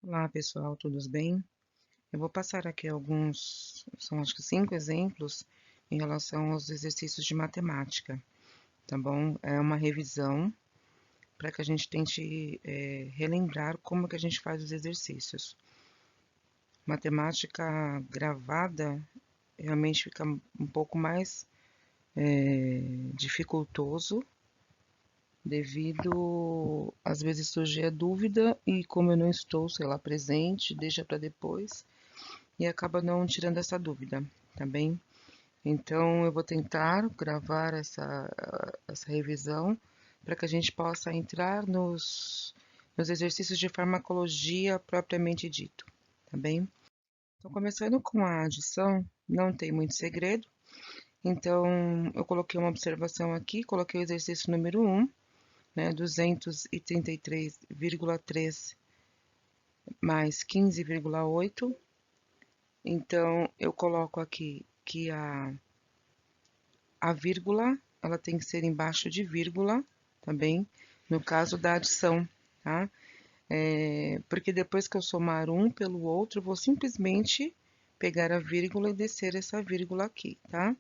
Olá, pessoal, tudo bem? Eu vou passar aqui alguns, são acho que 5 exemplos em relação aos exercícios de matemática, tá bom? É uma revisão para que a gente tente relembrar como que a gente faz os exercícios. Matemática gravada realmente fica um pouco mais dificultoso devido, às vezes, surgir a dúvida e como eu não estou, sei lá, presente, deixa para depois. E acaba não tirando essa dúvida, tá bem? Então, eu vou tentar gravar essa revisão para que a gente possa entrar nos exercícios de farmacologia propriamente dito, tá bem? Então, começando com a adição, não tem muito segredo. Então, eu coloquei uma observação aqui, coloquei o exercício número 1, né, 233,3 mais 15,8. Então, eu coloco aqui que a vírgula, ela tem que ser embaixo de vírgula, também, no caso da adição, tá? Porque depois que eu somar um pelo outro, eu vou simplesmente pegar a vírgula e descer essa vírgula aqui, tá?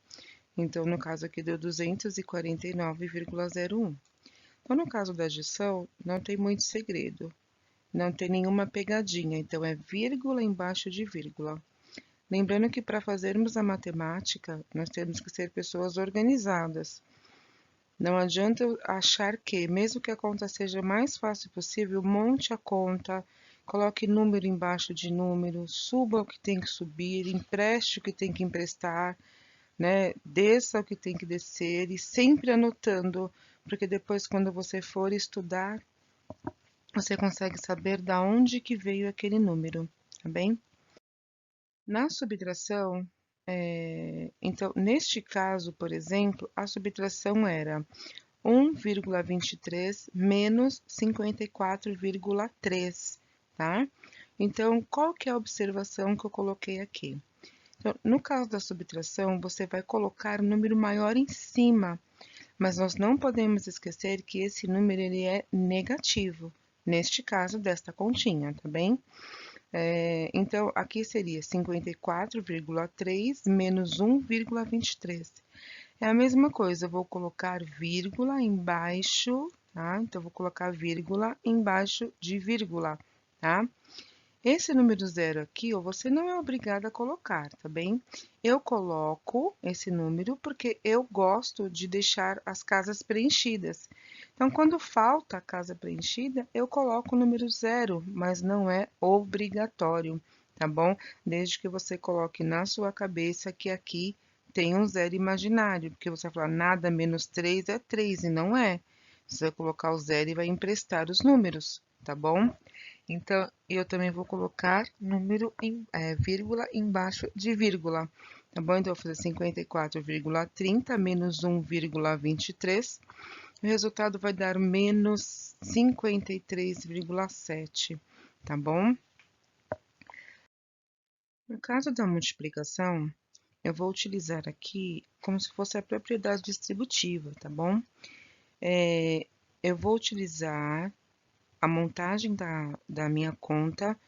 Então, no caso aqui deu 249,01. Então, no caso da adição, não tem muito segredo, não tem nenhuma pegadinha, então é vírgula embaixo de vírgula. Lembrando que para fazermos a matemática, nós temos que ser pessoas organizadas. Não adianta eu achar que, mesmo que a conta seja mais fácil possível, monte a conta, coloque número embaixo de número, suba o que tem que subir, empreste o que tem que emprestar, né? Desça o que tem que descer e sempre anotando, porque depois, quando você for estudar, você consegue saber da onde que veio aquele número, tá bem? Na subtração, então, neste caso, por exemplo, a subtração era 1,23 menos 54,3, tá? Então, qual que é a observação que eu coloquei aqui? Então, no caso da subtração, você vai colocar o número maior em cima, mas nós não podemos esquecer que esse número ele é negativo, neste caso desta continha, tá bem? Então, aqui seria 54,3 menos 1,23. É a mesma coisa, eu vou colocar vírgula embaixo, tá? Então, eu vou colocar vírgula embaixo de vírgula, tá? Esse número zero aqui, ó, você não é obrigado a colocar, tá bem? Eu coloco esse número porque eu gosto de deixar as casas preenchidas. Então, quando falta a casa preenchida, eu coloco o número zero, mas não é obrigatório, tá bom? Desde que você coloque na sua cabeça que aqui tem um zero imaginário, porque você vai falar nada menos 3 é 3 e não é. Você vai colocar o zero e vai emprestar os números, tá bom? Então, eu também vou colocar número vírgula embaixo de vírgula, tá bom? Então, eu vou fazer 54,30 menos 1,23. O resultado vai dar menos 53,7, tá bom? No caso da multiplicação, eu vou utilizar aqui como se fosse a propriedade distributiva, tá bom? Eu vou utilizar a montagem da minha conta.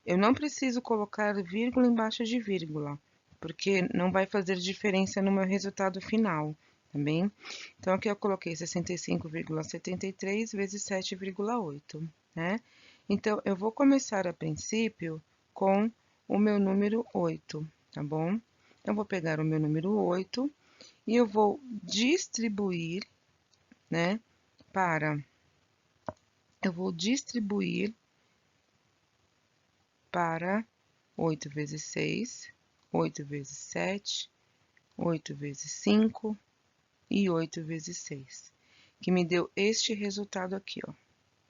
Eu não preciso colocar vírgula embaixo de vírgula, porque não vai fazer diferença no meu resultado final, tá bem? Então, aqui eu coloquei 65,73 vezes 7,8, né? Então, eu vou começar a princípio com o meu número 8, tá bom? Eu vou pegar o meu número 8 e eu vou distribuir, né, eu vou distribuir para 8 vezes 6, 8 vezes 7, 8 vezes 5 e 8 vezes 6, que me deu este resultado aqui, ó,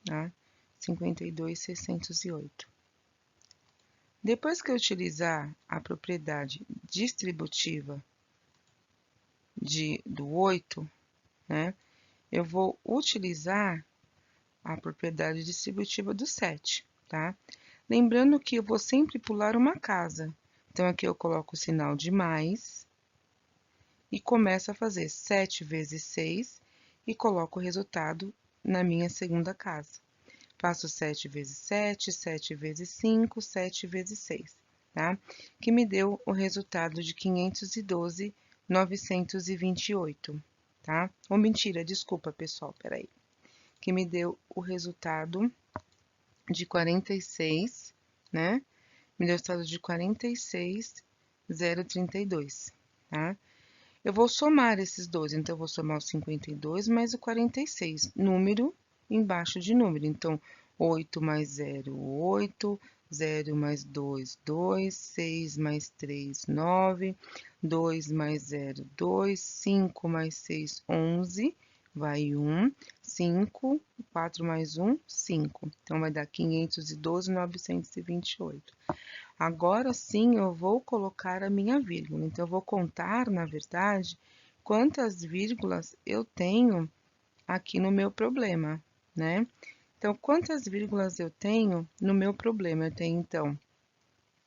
tá? 52.608. Depois que eu utilizar a propriedade distributiva do 8, né, eu vou utilizar a propriedade distributiva do 7, tá? Lembrando que eu vou sempre pular uma casa. Então, aqui eu coloco o sinal de mais e começo a fazer 7 vezes 6 e coloco o resultado na minha segunda casa. Faço 7 vezes 7, 7 vezes 5, 7 vezes 6, tá? Que me deu o resultado de 512.928, tá? Ou mentira, desculpa, pessoal, peraí. Que me deu o resultado de 46, né? Me deu o resultado de 46.032, tá? Eu vou somar esses dois, então eu vou somar o 52 mais o 46, número embaixo de número. Então, 8 mais 0, 8, 0 mais 2, 2, 6 mais 3, 9, 2 mais 0, 2, 5 mais 6, 11, vai 1, 5, 4 mais 1, 5. Então, vai dar 512.928. Agora sim eu vou colocar a minha vírgula. Então, eu vou contar, na verdade, quantas vírgulas eu tenho aqui no meu problema, né? Então, quantas vírgulas eu tenho no meu problema? Eu tenho, então,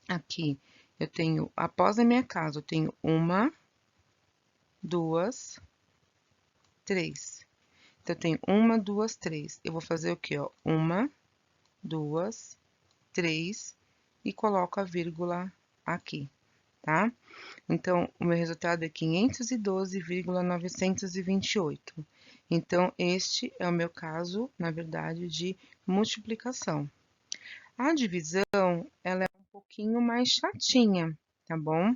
aqui, eu tenho, após a minha casa, eu tenho 1, 2, 3. Então, eu tenho 1, 2, 3. Eu vou fazer o quê, ó? 1, 2, 3 e coloco a vírgula aqui, tá? Então, o meu resultado é 512.928. Então, este é o meu caso, na verdade, de multiplicação. A divisão, ela é um pouquinho mais chatinha, tá bom?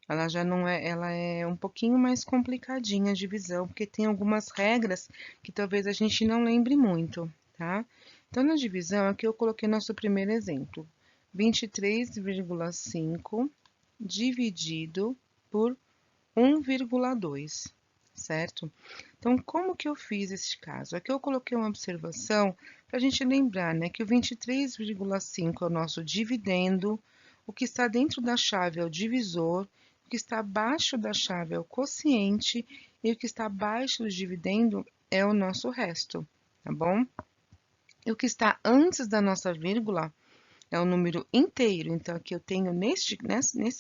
Ela já não é, ela é um pouquinho mais complicadinha a divisão, porque tem algumas regras que talvez a gente não lembre muito, tá? Então, na divisão, aqui eu coloquei nosso primeiro exemplo. 23,5 dividido por 1,2, certo? Então, como que eu fiz esse caso? Aqui eu coloquei uma observação para a gente lembrar, né, que o 23,5 é o nosso dividendo, o que está dentro da chave é o divisor, o que está abaixo da chave é o quociente e o que está abaixo do dividendo é o nosso resto, tá bom? E o que está antes da nossa vírgula é um número inteiro. Então, aqui eu tenho, nesse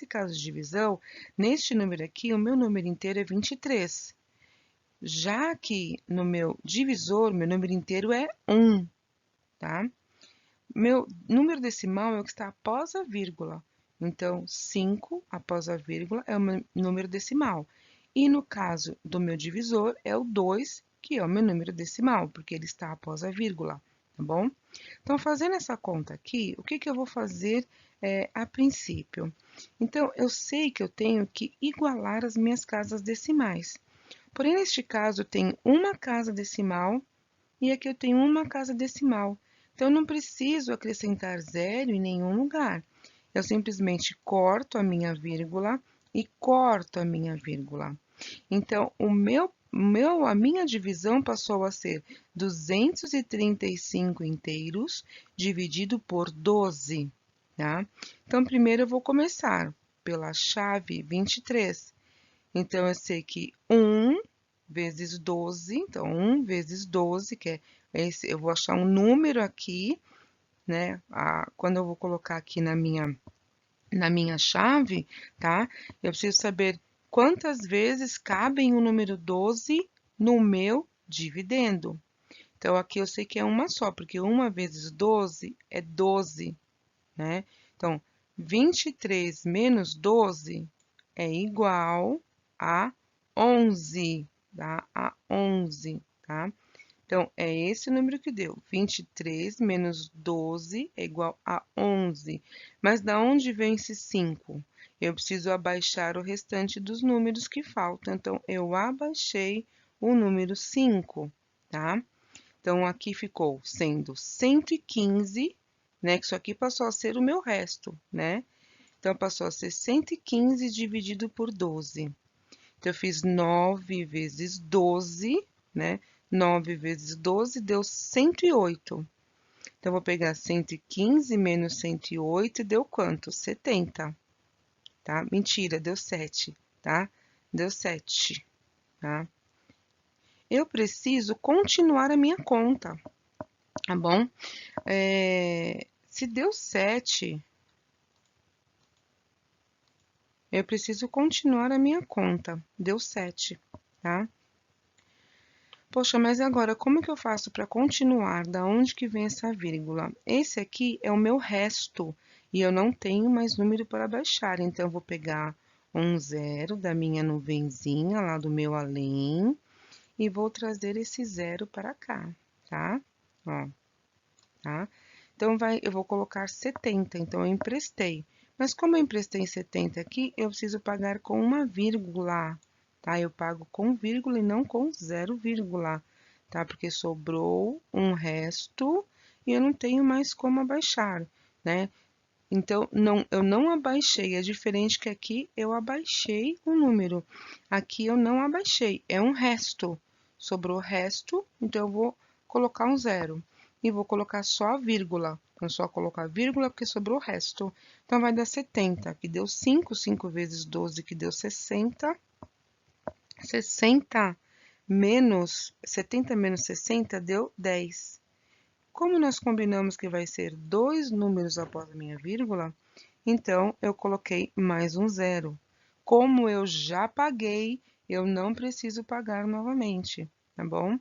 caso de divisão, neste número aqui, o meu número inteiro é 23. Já que no meu divisor, meu número inteiro é 1, tá? Meu número decimal é o que está após a vírgula. Então, 5 após a vírgula é o meu número decimal. E no caso do meu divisor, é o 2, que é o meu número decimal, porque ele está após a vírgula, tá bom? Então, fazendo essa conta aqui, o que que eu vou fazer a princípio? Então, eu sei que eu tenho que igualar as minhas casas decimais. Porém, neste caso, eu tenho uma casa decimal e aqui eu tenho uma casa decimal. Então, eu não preciso acrescentar zero em nenhum lugar. Eu simplesmente corto a minha vírgula e corto a minha vírgula. Então, a minha divisão passou a ser 235 inteiros dividido por 12, tá? Então, primeiro eu vou começar pela chave 23. Então, eu sei que 1 vezes 12, então 1 vezes 12, que é esse, eu vou achar um número aqui, né? Quando eu vou colocar aqui na minha chave, tá? Eu preciso saber quantas vezes cabem o número 12 no meu dividendo. Então, aqui eu sei que é uma só, porque 1 vezes 12 é 12, né? Então, 23 menos 12 é igual a 11, tá? A 11, tá? Então, é esse o número que deu. 23 menos 12 é igual a 11. Mas da onde vem esse 5? Eu preciso abaixar o restante dos números que faltam. Então, eu abaixei o número 5, tá? Então, aqui ficou sendo 115, né? Que isso aqui passou a ser o meu resto, né? Então, passou a ser 115 dividido por 12. Então, eu fiz 9 vezes 12, né? 9 vezes 12 deu 108. Então, eu vou pegar 115 menos 108 e deu quanto? 70, tá? Mentira, deu 7, tá? Deu 7, tá? Eu preciso continuar a minha conta, tá bom? Se deu 7, eu preciso continuar a minha conta. Deu 7, tá? Poxa, mas agora como que eu faço para continuar? Da onde que vem essa vírgula? Esse aqui é o meu resto e eu não tenho mais número para baixar, então eu vou pegar um zero da minha nuvenzinha lá do meu além e vou trazer esse zero para cá, tá? Ó, tá? Então, eu vou colocar 70, então eu emprestei. Mas como eu emprestei 70 aqui, eu preciso pagar com uma vírgula, tá? Eu pago com vírgula e não com zero vírgula, tá? Porque sobrou um resto e eu não tenho mais como abaixar, né? Então, eu não abaixei, é diferente que aqui eu abaixei o número. Aqui eu não abaixei, é um resto. Sobrou resto, então eu vou colocar um zero. E vou colocar só a vírgula. Então, só colocar vírgula porque sobrou o resto. Então, vai dar 70, que deu 5, 5 vezes 12, que deu 60. 60 menos, 70 menos 60 deu 10. Como nós combinamos que vai ser dois números após a minha vírgula, então eu coloquei mais um zero. Como eu já paguei, eu não preciso pagar novamente, tá bom?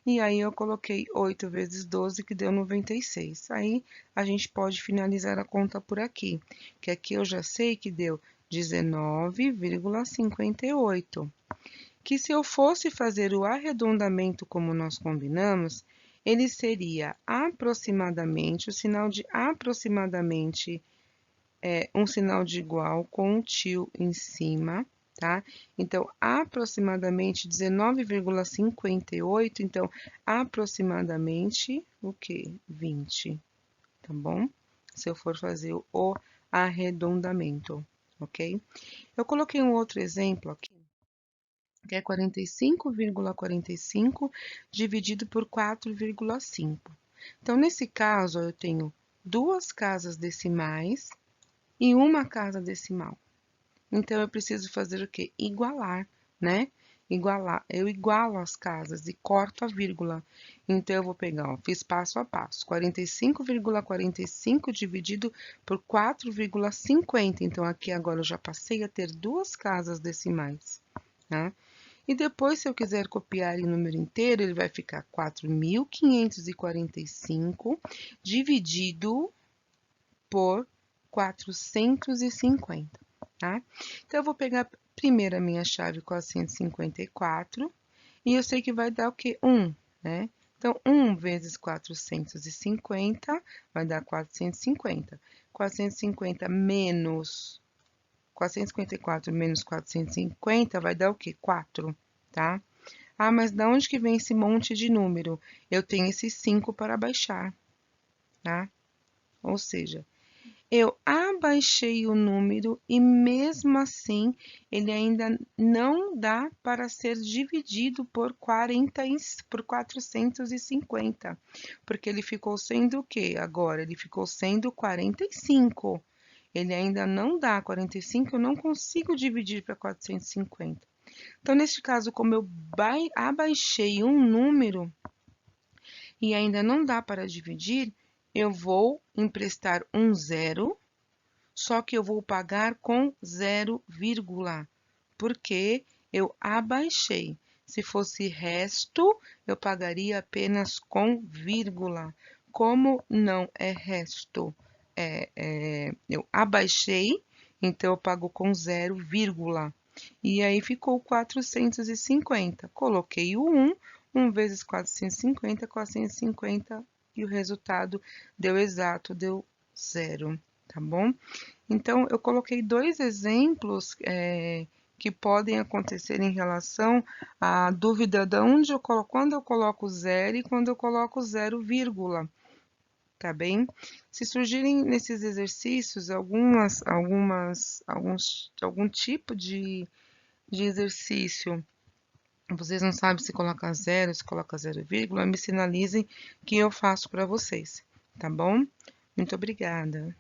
E aí eu coloquei 8 vezes 12, que deu 96. Aí a gente pode finalizar a conta por aqui, que aqui eu já sei que deu 19,58. Que se eu fosse fazer o arredondamento como nós combinamos, ele seria aproximadamente, o sinal de aproximadamente é um sinal de igual com um tio em cima, tá? Então, aproximadamente 19,58, então, aproximadamente, o quê? 20, tá bom? Se eu for fazer o arredondamento, ok? Eu coloquei um outro exemplo aqui, que é 45,45 dividido por 4,5. Então, nesse caso, eu tenho duas casas decimais e uma casa decimal. Então, eu preciso fazer o quê? Igualar, né? Igualar. Eu igualo as casas e corto a vírgula. Então, eu vou pegar, ó, fiz passo a passo. 45,45 dividido por 4,50. Então, aqui agora eu já passei a ter duas casas decimais, tá? E depois, se eu quiser copiar em número inteiro, ele vai ficar 4.545 dividido por 450, tá? Então, eu vou pegar primeiro a minha chave 454 e eu sei que vai dar o quê? 1, né? Então, 1 vezes 450 vai dar 450. 450 menos 454 menos 450 vai dar o quê? 4, tá? Ah, mas da onde que vem esse monte de número? Eu tenho esses 5 para baixar, tá? Ou seja, eu abaixei o número e mesmo assim ele ainda não dá para ser dividido por 450, porque ele ficou sendo o quê? Agora ele ficou sendo 45. Ele ainda não dá 45, eu não consigo dividir para 450. Então, neste caso, como eu abaixei um número e ainda não dá para dividir, eu vou emprestar um zero, só que eu vou pagar com 0, porque eu abaixei. Se fosse resto, eu pagaria apenas com vírgula. Como não é resto, eu abaixei, então eu pago com 0, e aí ficou 450. Coloquei o 1, 1 vezes 450, 450, e o resultado deu exato, deu 0, tá bom? Então, eu coloquei dois exemplos que podem acontecer em relação à dúvida de onde eu coloco, quando eu coloco 0 e quando eu coloco 0, tá bem? Se surgirem nesses exercícios algum tipo de exercício, vocês não sabem se coloca 0, se coloca 0, me sinalizem que eu faço para vocês, tá bom? Muito obrigada.